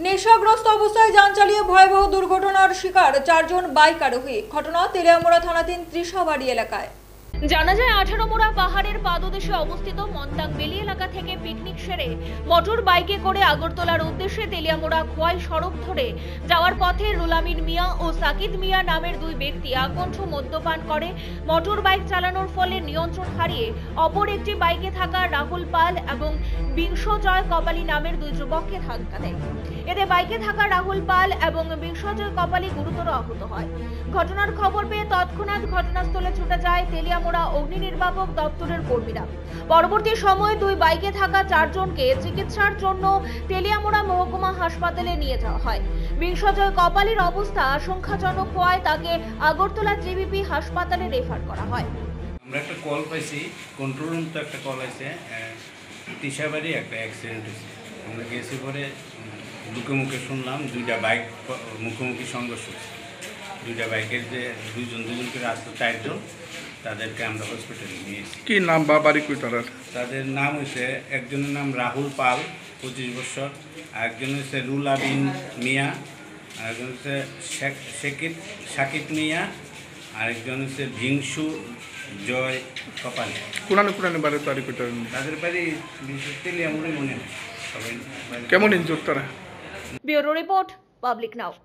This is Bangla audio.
নেশাগ্রস্ত অবস্থায় যান চালিয়ে ভয়াবহ দুর্ঘটনার শিকার 4 জন বাইক আরোহী। ঘটনা তেলিয়ামুড়া থানাধীন ত্রিশাবাড়ি এলাকায়। জানা যায় 18 মোড়া পাহাড়ের পাদদেশে অবস্থিত মন্তাংবেলি এলাকা থেকে পিকনিক সেরে মোটর বাইকে করে আগরতলার উদ্দেশ্যে তেলিয়ামুড়া খোয়াই সড়ক ধরে যাওয়ার পথে রুলামিন মিয়া ও সাকিদ মিয়া নামের দুই ব্যক্তি আকণ্ঠ মদ্যপান করে মোটর বাইক চালানোর ফলে নিয়ন্ত্রণ হারিয়ে অপর একটি বাইকে থাকা রাহুল পাল এবং বিংশজয় কপালি নামের দুই যুবককে ধাক্কা দেয়। এতে বাইকে থাকা রাহুল পাল এবং বিংশজয় কপালি গুরুতর আহত হয়। ঘটনার খবর পেয়ে তৎক্ষণাৎ ঘটনাস্থলে ছুটে যায় তেলিয়ামুড়া অগ্নি নির্বাপক দপ্তরের কর্মীরা। পরবর্তী সময়ে দুই বাইকে থাকা 4 জনকে চিকিৎসার জন্য তেলিয়ামুড়া মহকুমা হাসপাতালে নিয়ে যাওয়া হয়। বিংশজয় কপালির অবস্থা আশঙ্কাজনক হওয়ায় তাকে আগরতলা জিবিপি হাসপাতালে রেফার করা হয়। আমরা একটা কল পাইছি, কন্ট্রোল রুম তো একটা কল আছে, তিশাবাড়ি একটা অ্যাক্সিডেন্ট হয়েছে। আমরা গেছি পরে মুখে শুনলাম দুইটা বাইক মুখোমুখি সংঘর্ষ হয়েছে। দুইটা বাইকের যে দুজন করে আসতো 4 জন, তাদেরকে আমরা হসপিটালে নিয়েছি। কি নাম বা বাড়ি কই তারার? তাদের নাম হয়েছে, একজনের নাম রাহুল পাল 25 বছর, আরেকজন হচ্ছে রুলাবিন মিয়া, আরেকজন হচ্ছে সাকিব মিয়া, আরেকজন হচ্ছে ভিংশু জয় কপালি। কোরআনে বাড়ি বাড়ি কই তারার? তাদের বাড়ি তেলিয়ামুড়ি মনে হয় সবাই। কেমন ইনজুর তারা? ব্যুরো রিপোর্ট, পাবলিক নাও।